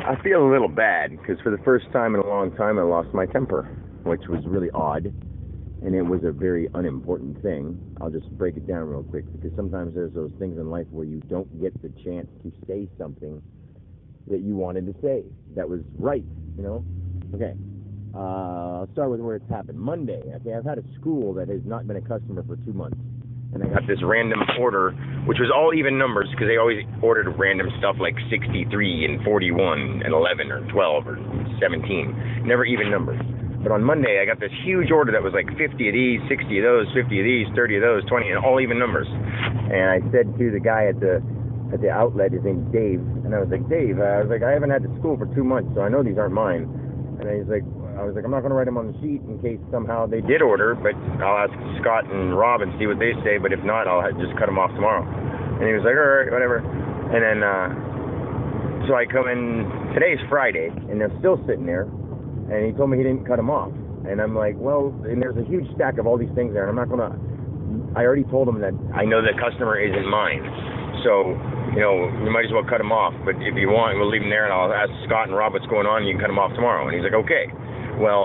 I feel a little bad because for the first time in a long time I lost my temper, which was really odd, and it was a very unimportant thing. I'll just break it down real quick because sometimes there's those things in life where you don't get the chance to say something that you wanted to say that was right, you know? Okay, I'll start with where it's happened. Monday, okay, I've had a school that has not been a customer for 2 months. And I got this random order, which was all even numbers, because they always ordered random stuff like 63 and 41 and 11 or 12 or 17. Never even numbers. But on Monday, I got this huge order that was like 50 of these, 60 of those, 50 of these, 30 of those, 20, and all even numbers. And I said to the guy at the outlet, his name's Dave, and I was like, Dave, I haven't had to school for 2 months, so I know these aren't mine. And he's like, I was like, I'm not going to write them on the sheet in case somehow they did order, but I'll ask Scott and Rob and see what they say, but if not, I'll just cut them off tomorrow. And he was like, all right, whatever. And then, so I come in, today's Friday, and they're still sitting there, and he told me he didn't cut them off. And I'm like, well, and there's a huge stack of all these things there, and I'm not going to, I already told him that I know the customer isn't mine. So, you know, you might as well cut them off, but if you want, we'll leave them there, and I'll ask Scott and Rob what's going on, and you can cut them off tomorrow. And he's like, okay. Well,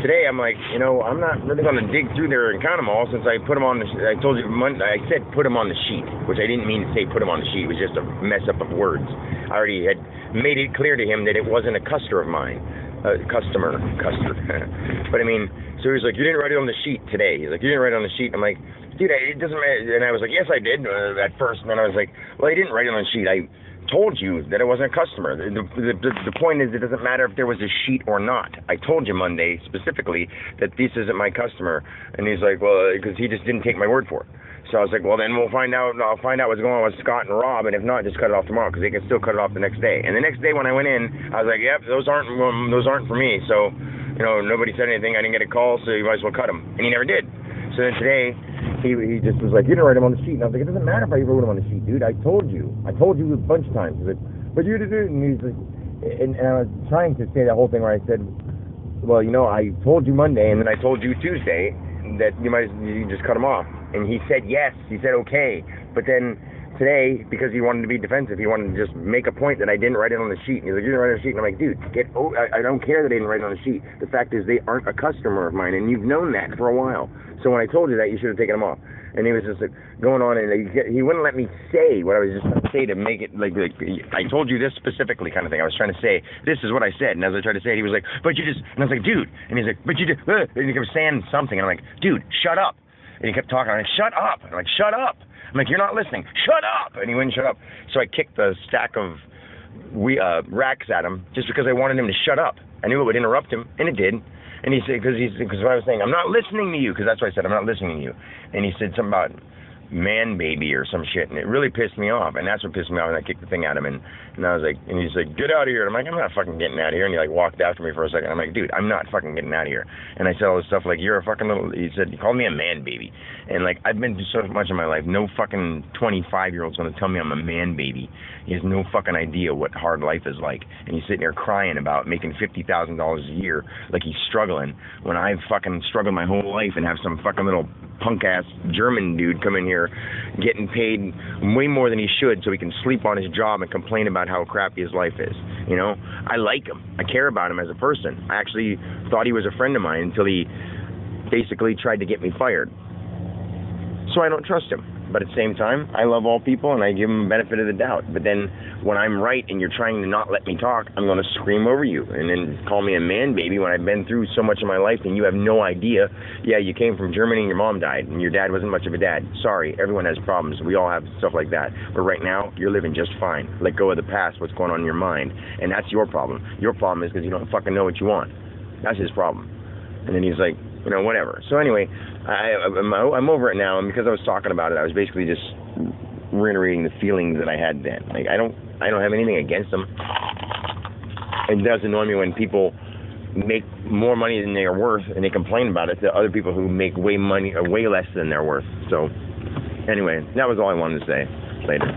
today I'm like, you know, I'm not really going to dig through there and count them all since I put them on the, I told you, I said put them on the sheet, which I didn't mean to say put them on the sheet. It was just a mess up of words. I already had made it clear to him that it wasn't a customer of mine. Customer. But I mean, so he was like, you didn't write it on the sheet today. He's like, you didn't write it on the sheet. I'm like, dude, it doesn't matter. And I was like, yes, I did at first. And then I was like, well, I didn't write it on the sheet. I told you that it wasn't a customer. The point is, it doesn't matter if there was a sheet or not. I told you Monday specifically that this isn't my customer. And he's like, well, because he just didn't take my word for it. So I was like, well, then we'll find out. I'll find out what's going on with Scott and Rob, and if not, just cut it off tomorrow, because they can still cut it off the next day. And the next day when I went in, I was like, yep, those aren't for me. So, you know, nobody said anything. I didn't get a call, so you might as well cut them. And he never did. So then today, he just was like, you didn't write him on the sheet. And I was like, it doesn't matter if I wrote him on the sheet, dude. I told you a bunch of times. He's like, but you did it. And he's like, and I was trying to say that whole thing where I said, well, you know, I told you Monday, and then I told you Tuesday that you just cut him off. And he said yes. He said okay. But then today, because he wanted to be defensive, he wanted to just make a point that I didn't write it on the sheet. And he's like, you didn't write it on the sheet. And I'm like, dude, I don't care that I didn't write it on the sheet. The fact is, they aren't a customer of mine, and you've known that for a while. So when I told you that, you should have taken them off. And he was just like going on, and he wouldn't let me say what I was just trying to say to make it like I told you this specifically kind of thing. I was trying to say, this is what I said. And as I tried to say it, he was like, but you just, and I was like, dude. And he's like, but you just, and he kept saying something. And I'm like, dude, shut up. And he kept talking. I'm like, shut up. I'm like, shut up. I'm like, you're not listening. Shut up. And he wouldn't shut up. So I kicked the stack of racks at him just because I wanted him to shut up. I knew it would interrupt him, and it did. And he said, because I was saying, I'm not listening to you, because that's what I said, I'm not listening to you. And he said something about man baby or some shit, and it really pissed me off. And that's what pissed me off, and I kicked the thing at him. And I was like, and he's like, get out of here. And I'm like, I'm not fucking getting out of here. And he like walked after me for a second. I'm like, dude, I'm not fucking getting out of here. And I said all this stuff like, you're a fucking little, he said, he called me a man baby. And like, I've been through so much in my life, no fucking 25-year-old's gonna tell me I'm a man baby. He has no fucking idea what hard life is like. And he's sitting there crying about making $50,000 a year like he's struggling, when I've fucking struggled my whole life and have some fucking little punk-ass German dude come in here getting paid way more than he should so he can sleep on his job and complain about how crappy his life is. You know, I like him. I care about him as a person. I actually thought he was a friend of mine until he basically tried to get me fired. So I don't trust him. But at the same time, I love all people, and I give them the benefit of the doubt. But then when I'm right and you're trying to not let me talk, I'm going to scream over you and then call me a man baby when I've been through so much in my life and you have no idea. Yeah, you came from Germany and your mom died, and your dad wasn't much of a dad. Sorry, everyone has problems. We all have stuff like that. But right now, you're living just fine. Let go of the past, what's going on in your mind. And that's your problem. Your problem is because you don't fucking know what you want. That's his problem. And then he's like, you know, whatever. So anyway, I'm over it now, and because I was talking about it, I was basically just reiterating the feelings that I had then. Like, I don't have anything against them. It does annoy me when people make more money than they are worth, and they complain about it to other people who make way less than they're worth. So anyway, that was all I wanted to say. Later.